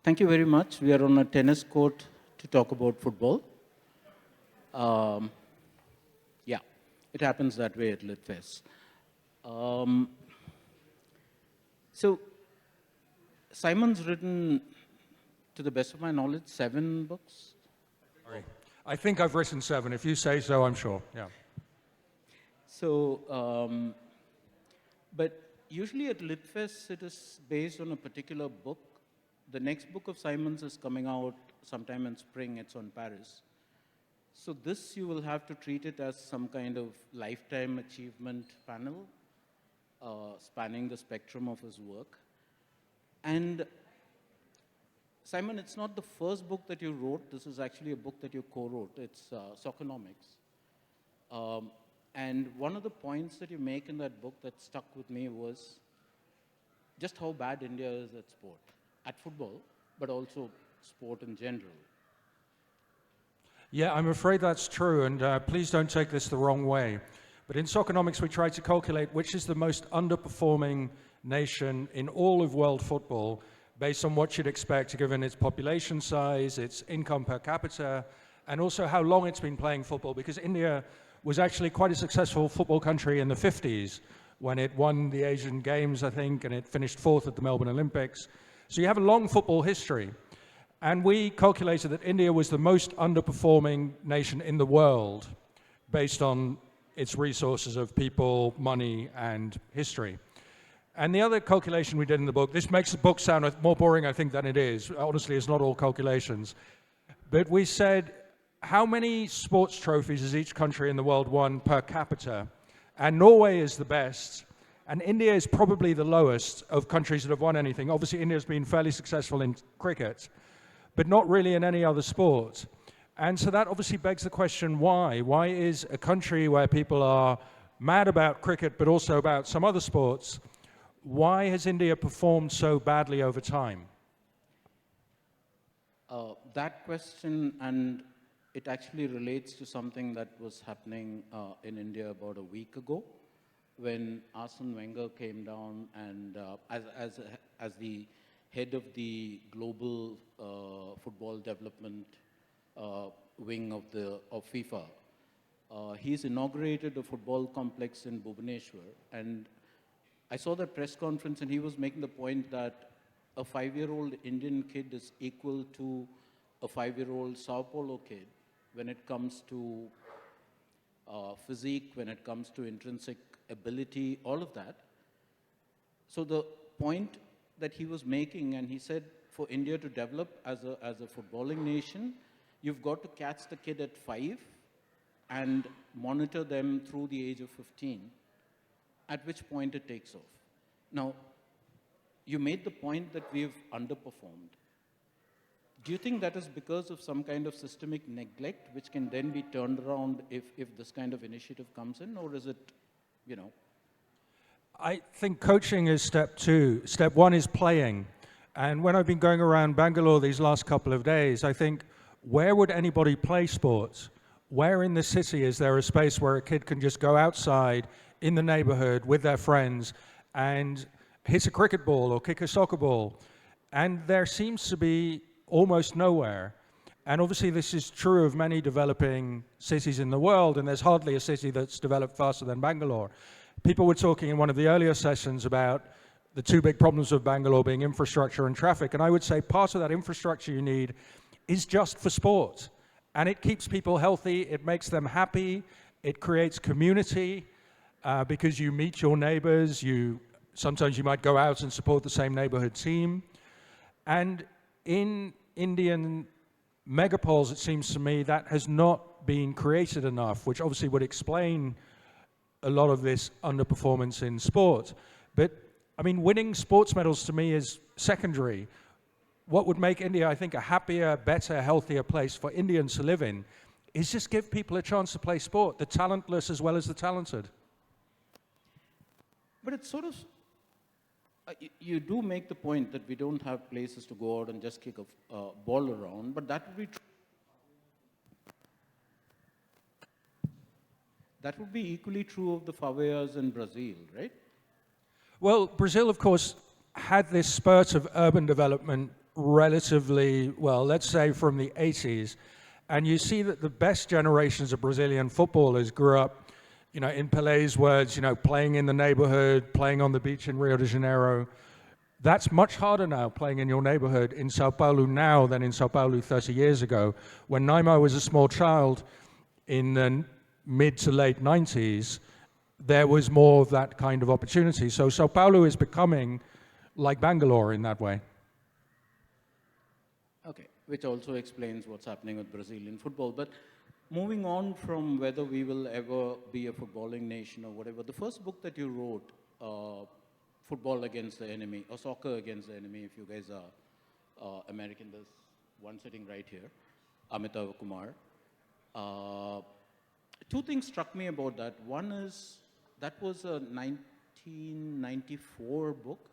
Thank you very much. We are on a tennis court to talk about football. Um, yeah, it happens that way at LitFest. Um, so, Simon's written, to the best of my knowledge, 7 books. Sorry. I think I've written 7. If you say so, I'm sure. Yeah. So, but usually at LitFest, it is based on a particular book. The next book of Simon's is coming out sometime in spring. It's on Paris. So this, you will have to treat it as some kind of lifetime achievement panel, spanning the spectrum of his work. And Simon, it's not the first book that you wrote. This is actually a book that you co-wrote. It's Soccernomics. And one of the points that you make in that book that stuck with me was just how bad India is at sport, at football, but also sport in general. Yeah, I'm afraid that's true, and please don't take this the wrong way. But in Soccernomics, we try to calculate which is the most underperforming nation in all of world football based on what you'd expect given its population size, its income per capita, and also how long it's been playing football, because India was actually quite a successful football country in the 50s when it won the Asian Games, I think, and it finished 4th at the Melbourne Olympics. So you have a long football history. And we calculated that India was the most underperforming nation in the world based on its resources of people, money, and history. And the other calculation we did in the book, this makes the book sound more boring, I think, than it is. Honestly, it's not all calculations. But we said, how many sports trophies has each country in the world won per capita? And Norway is the best, and India is probably the lowest of countries that have won anything. Obviously, India's been fairly successful in cricket, but not really in any other sport. And so that obviously begs the question, why? Why is a country where people are mad about cricket, but also about some other sports, why has India performed so badly over time? That question, and it actually relates to something that was happening in India about a week ago, when Arsene Wenger came down and as the head of the global football development wing of FIFA. He's inaugurated a football complex in Bhubaneswar, and I saw that press conference, and he was making the point that a 5-year-old Indian kid is equal to a 5-year-old Sao Paulo kid when it comes to physique, when it comes to intrinsic ability, all of that. So the point that he was making, and he said, for India to develop as a footballing nation, you've got to catch the kid at 5 and monitor them through the age of 15, at which point it takes off. Now, you made the point that we've underperformed. Do you think that is because of some kind of systemic neglect, which can then be turned around if this kind of initiative comes in, or is it, I think coaching is step 2. Step 1 is playing. And when I've been going around Bangalore these last couple of days, I think, where would anybody play sports? Where in the city is there a space where a kid can just go outside in the neighborhood with their friends and hit a cricket ball or kick a soccer ball? And there seems to be almost nowhere. And obviously this is true of many developing cities in the world, and there's hardly a city that's developed faster than Bangalore. People were talking in one of the earlier sessions about the 2 big problems of Bangalore being infrastructure and traffic, and I would say part of that infrastructure you need is just for sport. And it keeps people healthy, it makes them happy, it creates community, because you meet your neighbors, sometimes you might go out and support the same neighborhood team. And in Indian megapoles, it seems to me, that has not been created enough, which obviously would explain a lot of this underperformance in sport. But, I mean, winning sports medals to me is secondary. What would make India, I think, a happier, better, healthier place for Indians to live in is just give people a chance to play sport, the talentless as well as the talented. But it's sort of, you do make the point that we don't have places to go out and just kick a ball around, but that would be true. That would be equally true of the favelas in Brazil, right? Well, Brazil, of course, had this spurt of urban development relatively, well, let's say from the 80s, and you see that the best generations of Brazilian footballers grew up, in Pelé's words, playing in the neighborhood, playing on the beach in Rio de Janeiro. That's much harder now, playing in your neighborhood in Sao Paulo now than in Sao Paulo 30 years ago. When Neymar was a small child in the mid to late 90s, there was more of that kind of opportunity. So Sao Paulo is becoming like Bangalore in that way. Okay, which also explains what's happening with Brazilian football. But moving on from whether we will ever be a footballing nation or whatever, the first book that you wrote, Football Against the Enemy, or Soccer Against the Enemy, if you guys are American, there's one sitting right here, Amitav Kumar. Two things struck me about that. One is that was a 1994 book,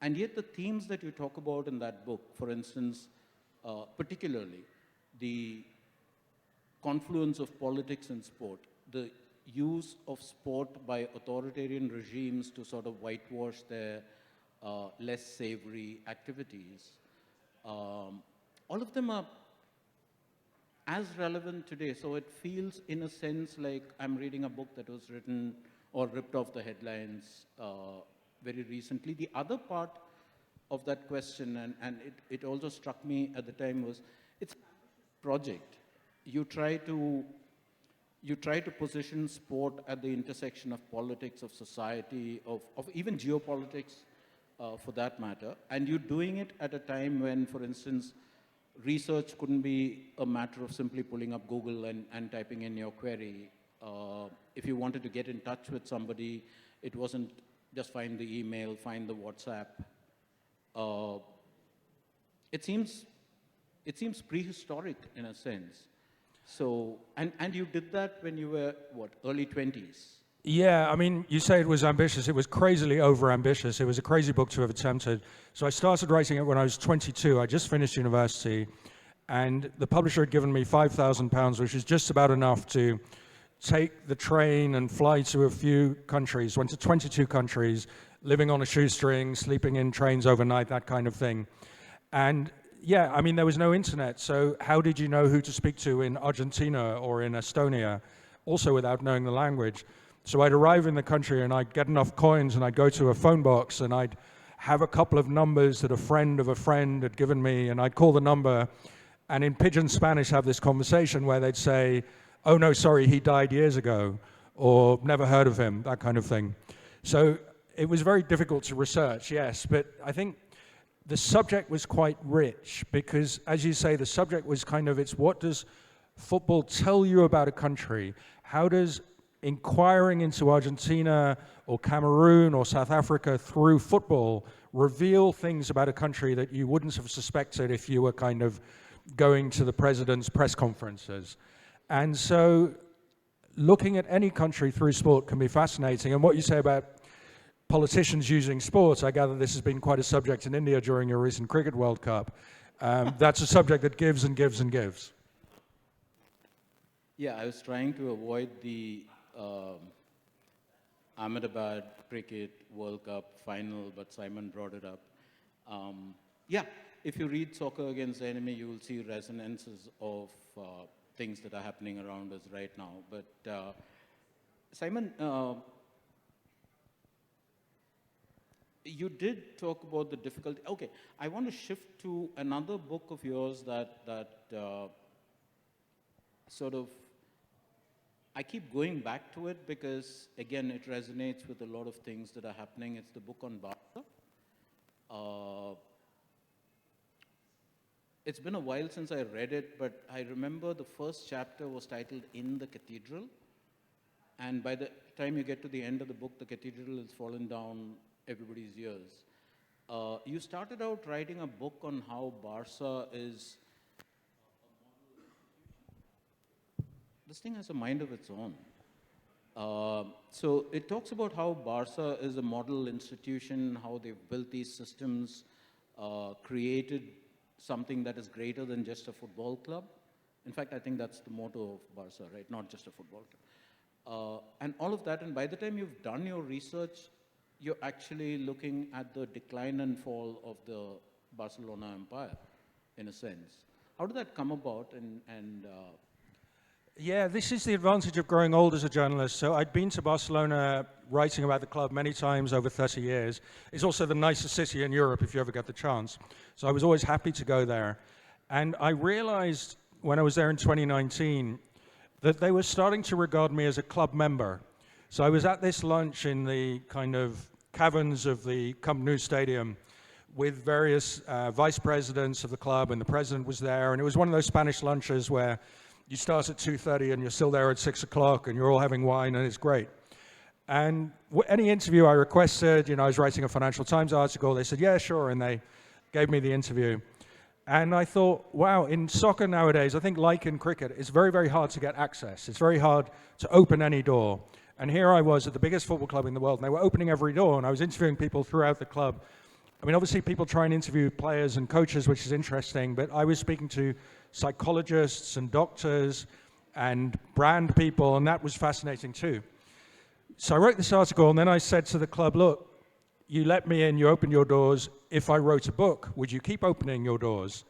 and yet the themes that you talk about in that book, for instance, particularly the confluence of politics and sport, the use of sport by authoritarian regimes to sort of whitewash their less savory activities, all of them are as relevant today. So it feels, in a sense, like I'm reading a book that was written or ripped off the headlines very recently. The other part of that question, and it also struck me at the time, was it's a project. You try to position sport at the intersection of politics, of society, of even geopolitics, for that matter. And you're doing it at a time when, for instance, research couldn't be a matter of simply pulling up Google and typing in your query. If you wanted to get in touch with somebody, it wasn't just find the email, find the WhatsApp. It seems prehistoric in a sense. So, and you did that when you were, what, early 20s? Yeah, I mean, you say it was ambitious. It was crazily over-ambitious. It was a crazy book to have attempted. So I started writing it when I was 22. I just finished university, and the publisher had given me £5,000, which is just about enough to take the train and fly to a few countries. Went to 22 countries, living on a shoestring, sleeping in trains overnight, that kind of thing. And yeah, I mean, there was no internet, so how did you know who to speak to in Argentina or in Estonia, also without knowing the language? So I'd arrive in the country and I'd get enough coins and I'd go to a phone box and I'd have a couple of numbers that a friend of a friend had given me, and I'd call the number and in pidgin Spanish have this conversation where they'd say, "Oh no, sorry, he died years ago," or "Never heard of him," that kind of thing. So it was very difficult to research, yes, but I think the subject was quite rich because, as you say, the subject was kind of, it's what does football tell you about a country? How does inquiring into Argentina or Cameroon or South Africa through football reveal things about a country that you wouldn't have suspected if you were kind of going to the president's press conferences? And so looking at any country through sport can be fascinating. And what you say about politicians using sports, I gather this has been quite a subject in India during your recent Cricket World Cup. That's a subject that gives and gives and gives. Yeah, I was trying to avoid the Ahmedabad Cricket World Cup final, but Simon brought it up. Yeah, if you read Soccer Against the Enemy, you will see resonances of things that are happening around us right now. But Simon, you did talk about the difficulty. Okay, I want to shift to another book of yours that sort of, I keep going back to it because, again, it resonates with a lot of things that are happening. It's the book on Barca. It's been a while since I read it, but I remember the first chapter was titled In the Cathedral. And by the time you get to the end of the book, the cathedral has fallen down everybody's ears. You started out writing a book on how Barca is... This thing has a mind of its own. So it talks about how Barca is a model institution, how they've built these systems, created something that is greater than just a football club. In fact, I think that's the motto of Barca, right? Not just a football club. And all of that, and by the time you've done your research, you're actually looking at the decline and fall of the Barcelona empire, in a sense. How did that come about? Yeah, this is the advantage of growing old as a journalist. So I'd been to Barcelona writing about the club many times over 30 years. It's also the nicest city in Europe if you ever get the chance. So I was always happy to go there. And I realized when I was there in 2019 that they were starting to regard me as a club member. So I was at this lunch in the kind of caverns of the Camp Nou Stadium with various vice presidents of the club, and the president was there. And it was one of those Spanish lunches where you start at 2:30 and you're still there at 6 o'clock and you're all having wine and it's great. And any interview I requested, I was writing a Financial Times article, they said, yeah, sure, and they gave me the interview. And I thought, wow, in soccer nowadays, I think like in cricket, it's very, very hard to get access. It's very hard to open any door. And here I was at the biggest football club in the world, and they were opening every door, and I was interviewing people throughout the club. I mean, obviously people try and interview players and coaches, which is interesting, but I was speaking to psychologists and doctors and brand people, and that was fascinating too. So I wrote this article, and then I said to the club, look, you let me in, you open your doors. If I wrote a book, would you keep opening your doors?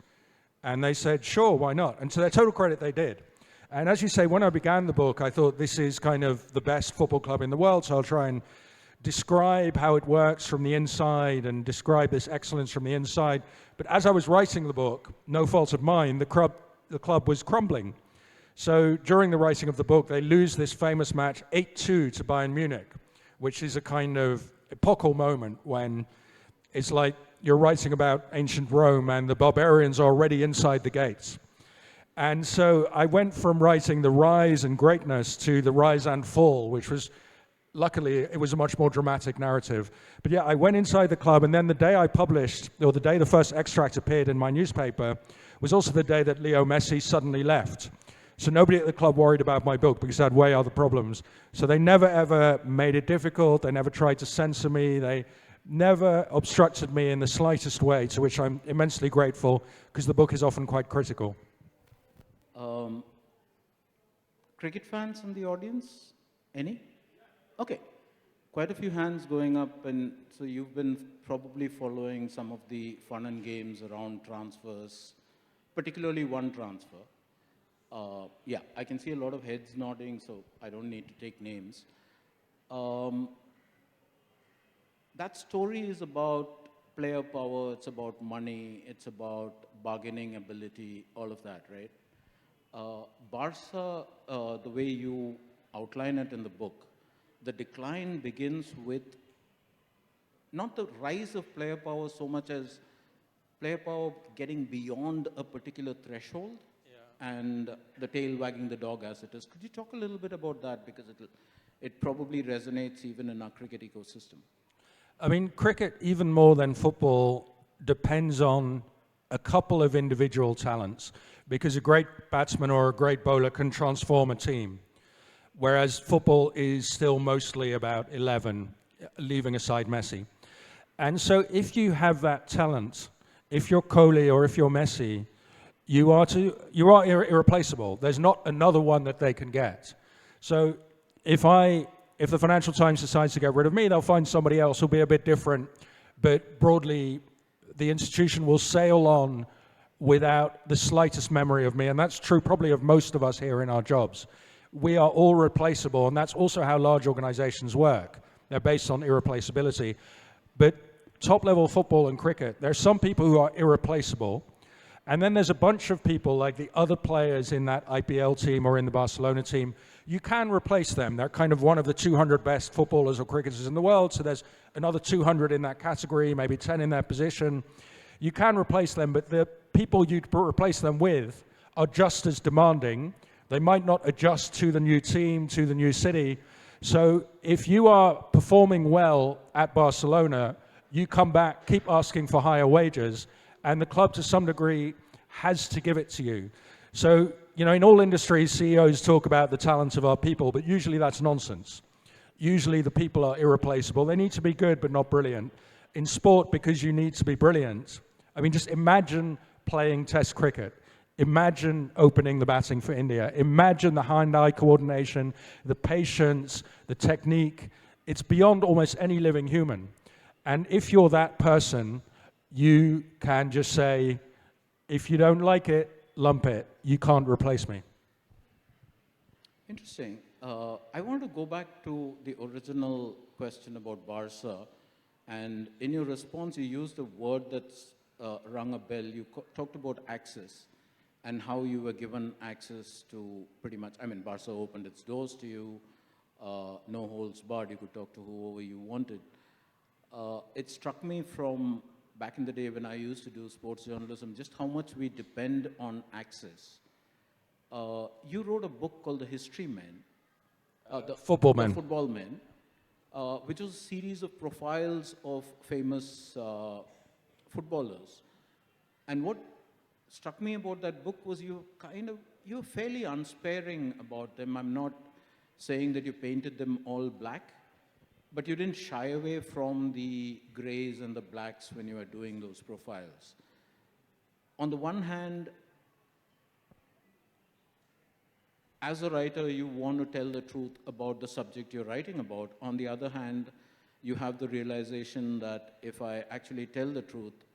And they said, sure, why not? And to their total credit, they did. And as you say, when I began the book, I thought this is kind of the best football club in the world, so I'll try and describe how it works from the inside and describe this excellence from the inside. But as I was writing the book, no fault of mine, the club was crumbling. So during the writing of the book, they lose this famous match 8-2 to Bayern Munich, which is a kind of epochal moment when it's like you're writing about ancient Rome and the barbarians are already inside the gates. And so I went from writing the rise and greatness to the rise and fall, which was, luckily, it was a much more dramatic narrative. But yeah, I went inside the club, and then the day I published, or the day the first extract appeared in my newspaper, was also the day that Leo Messi suddenly left. So nobody at the club worried about my book because I had way other problems. So they never ever made it difficult. They never tried to censor me. They never obstructed me in the slightest way, to which I'm immensely grateful, because the book is often quite critical. Cricket fans in the audience? Any? Okay. Quite a few hands going up, and so you've been probably following some of the fun and games around transfers, particularly one transfer. Yeah, I can see a lot of heads nodding, so I don't need to take names. That story is about player power, it's about money, it's about bargaining ability, all of that, right? Barca, the way you outline it in the book, the decline begins with not the rise of player power so much as player power getting beyond a particular threshold, and the tail wagging the dog as it is. Could you talk a little bit about that? Because it probably resonates even in our cricket ecosystem. I mean, cricket, even more than football, depends on a couple of individual talents, because a great batsman or a great bowler can transform a team, whereas football is still mostly about 11, leaving aside Messi. And so if you have that talent, if you're Kohli or if you're Messi, you are irreplaceable. There's not another one that they can get. So if the Financial Times decides to get rid of me, they'll find somebody else who'll be a bit different, but broadly, the institution will sail on without the slightest memory of me, and that's true probably of most of us here in our jobs. We are all replaceable, and that's also how large organizations work. They're based on irreplaceability. But top-level football and cricket, there's some people who are irreplaceable, and then there's a bunch of people like the other players in that IPL team or in the Barcelona team. You can replace them. They're kind of one of the 200 best footballers or cricketers in the world, so there's another 200 in that category, maybe 10 in that position. You can replace them, but the people you replace them with are just as demanding. They might not adjust to the new team, to the new city. So if you are performing well at Barcelona, you come back, keep asking for higher wages, and the club to some degree has to give it to you. So, in all industries, CEOs talk about the talent of our people, but usually that's nonsense. Usually the people are irreplaceable. They need to be good, but not brilliant. In sport, because you need to be brilliant, I mean, just imagine playing Test cricket. Imagine opening the batting for India. Imagine the hand-eye coordination, the patience, the technique. It's beyond almost any living human. And if you're that person, you can just say, if you don't like it, lump it. You can't replace me. Interesting. I want to go back to the original question about Barca. And in your response, you used a word that's rung a bell. You talked about access and how you were given access to pretty much, I mean, Barca opened its doors to you, no holds barred, you could talk to whoever you wanted. It struck me from back in the day when I used to do sports journalism, just how much we depend on access. You wrote a book called The History Men. The Football Men. Football Men, which was a series of profiles of famous footballers. And what struck me about that book was you were fairly unsparing about them. I'm not saying that you painted them all black, but you didn't shy away from the grays and the blacks when you were doing those profiles. On the one hand, as a writer, you want to tell the truth about the subject you're writing about. On the other hand, you have the realization that if I actually tell the truth,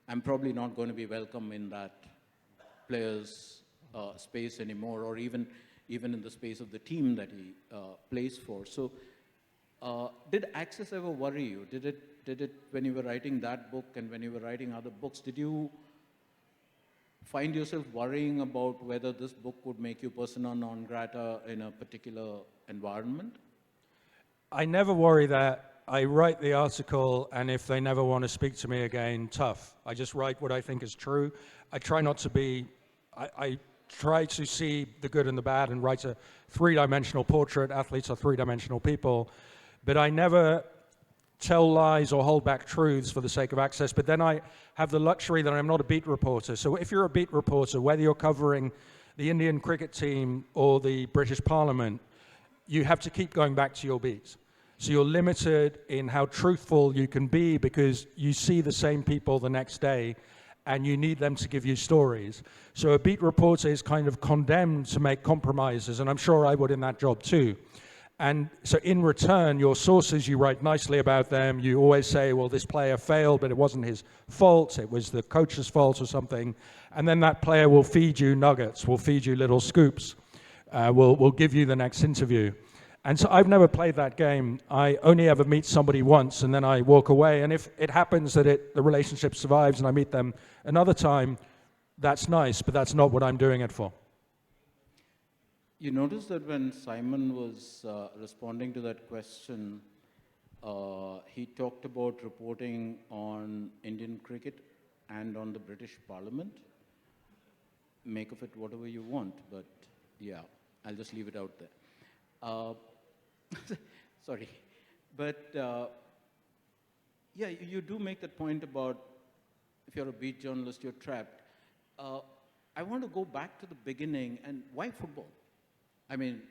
I'm probably not going to be welcome in that player's space anymore, or even in the space of the team that he plays for. So, did access ever worry you? Did it when you were writing that book and when you were writing other books? Did you find yourself worrying about whether this book would make you persona non grata in a particular environment? I never worry that. I write the article, and if they never want to speak to me again, tough. I just write what I think is true. I try not to be, I try to see the good and the bad and write a three-dimensional portrait. Athletes are three-dimensional people. But I never tell lies or hold back truths for the sake of access. But then I have the luxury that I'm not a beat reporter. So if you're a beat reporter, whether you're covering the Indian cricket team or the British Parliament, you have to keep going back to your beats. So you're limited in how truthful you can be because you see the same people the next day and you need them to give you stories. So a beat reporter is kind of condemned to make compromises, and I'm sure I would in that job too. And so in return, your sources, you write nicely about them. You always say, well, this player failed, but it wasn't his fault. It was the coach's fault or something. And then that player will feed you nuggets, will feed you little scoops, will give you the next interview. And so I've never played that game. I only ever meet somebody once, and then I walk away. And if it happens that the relationship survives and I meet them another time, that's nice, but that's not what I'm doing it for. You notice that when Simon was responding to that question, he talked about reporting on Indian cricket and on the British Parliament. Make of it whatever you want, but yeah, I'll just leave it out there. Sorry. But yeah, you do make that point about if you're a beat journalist, you're trapped. I want to go back to the beginning and why football? I mean,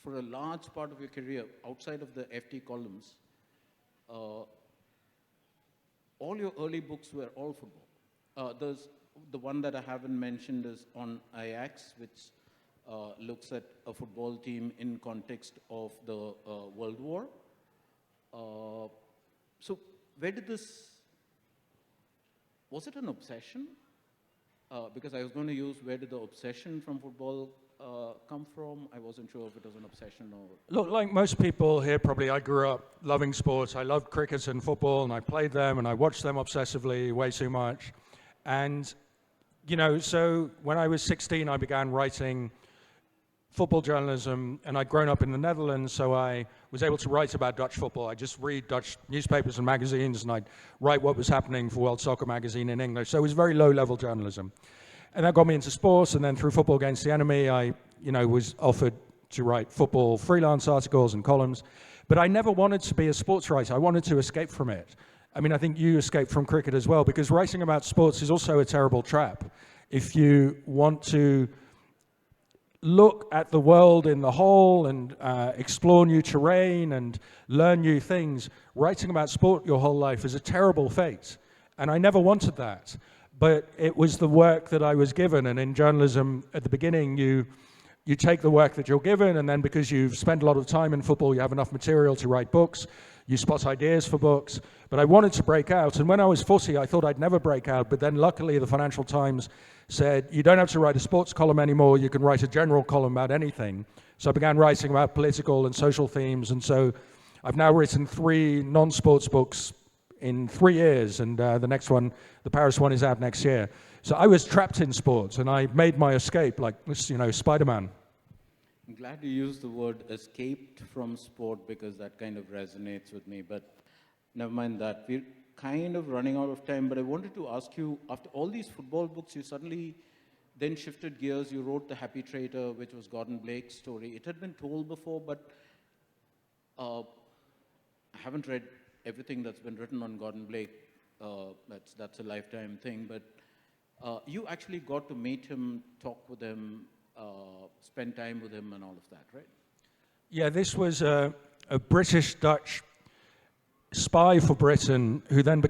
for a large part of your career, outside of the FT columns, all your early books were all football. There's the one that I haven't mentioned is on Ajax, which looks at a football team in context of the World War. So where did this, was it an obsession? Because I was going to use where did the obsession from football come from? I wasn't sure if it was an obsession or... Look, like most people here, probably I grew up loving sports. I loved cricket and football, and I played them, and I watched them obsessively, way too much. And, you know, so when I was 16, I began writing football journalism, and I'd grown up in the Netherlands, so I was able to write about Dutch football. I'd just read Dutch newspapers and magazines, and I'd write what was happening for World Soccer Magazine in English. So it was very low-level journalism. And that got me into sports, and then through Football Against the Enemy, I, you know, was offered to write football freelance articles and columns. But I never wanted to be a sports writer. I wanted to escape from it. I mean, I think you escaped from cricket as well, because writing about sports is also a terrible trap. If you want to look at the world in the whole and explore new terrain and learn new things, writing about sport your whole life is a terrible fate. And I never wanted that. But it was the work that I was given. And in journalism, at the beginning, you take the work that you're given, and then because you've spent a lot of time in football, you have enough material to write books. you spot ideas for books. But I wanted to break out. And when I was 40, I thought I'd never break out. But then luckily, the Financial Times said, you don't have to write a sports column anymore. You can write a general column about anything. So I began writing about political and social themes. And so I've now written 3 non-sports books in 3 years. And the next one, the Paris one, is out next year. So I was trapped in sports, and I made my escape like, Spider-Man. I'm glad you used the word escaped from sport because that kind of resonates with me, but never mind that. We're kind of running out of time, but I wanted to ask you, after all these football books, you suddenly then shifted gears. You wrote The Happy Traitor, which was Gordon Blake's story. It had been told before, but I haven't read everything that's been written on Gordon Blake. That's a lifetime thing, but you actually got to meet him, talk with him, spend time with him and all of that, right? Yeah, this was a British-Dutch spy for Britain who then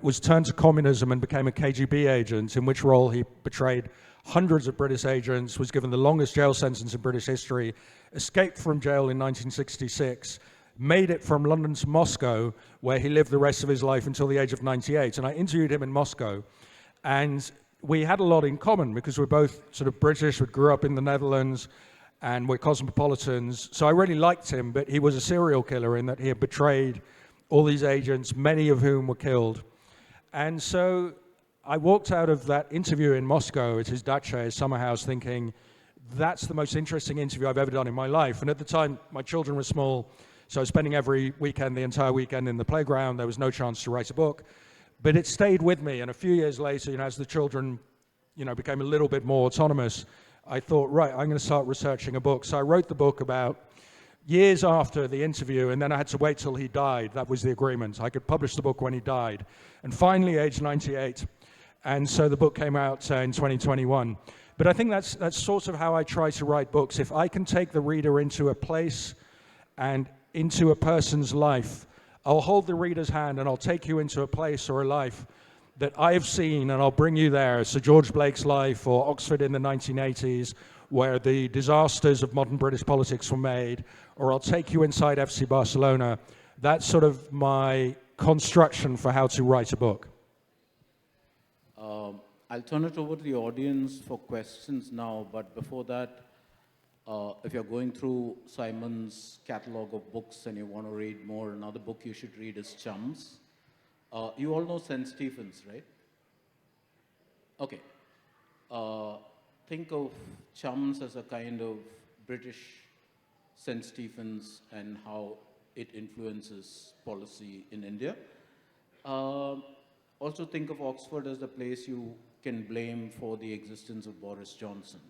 was turned to communism and became a KGB agent, in which role he betrayed hundreds of British agents, was given the longest jail sentence in British history, escaped from jail in 1966, made it from London to Moscow, where he lived the rest of his life until the age of 98. And I interviewed him in Moscow, and we had a lot in common because we're both sort of British, we grew up in the Netherlands, and we're cosmopolitans. So I really liked him, but he was a serial killer in that he had betrayed all these agents, many of whom were killed. And so I walked out of that interview in Moscow at his dacha, his summer house, thinking, that's the most interesting interview I've ever done in my life. And at the time, my children were small, so I was spending every weekend, the entire weekend in the playground. There was no chance to write a book. But it stayed with me, and a few years later, as the children, became a little bit more autonomous, I thought, right, I'm going to start researching a book. So I wrote the book about years after the interview, and then I had to wait till he died. That was the agreement. I could publish the book when he died. And finally, age 98. And so the book came out in 2021. But I think that's sort of how I try to write books. If I can take the reader into a place and into a person's life, I'll hold the reader's hand and I'll take you into a place or a life that I've seen, and I'll bring you there. Sir George Blake's life, or Oxford in the 1980s, where the disasters of modern British politics were made, or I'll take you inside FC Barcelona. That's sort of my construction for how to write a book. I'll turn it over to the audience for questions now, but before that, if you're going through Simon's catalog of books and you want to read more, another book you should read is Chums. You all know St. Stephen's, right? Okay. Think of Chums as a kind of British St. Stephen's and how it influences policy in India. Also think of Oxford as the place you can blame for the existence of Boris Johnson.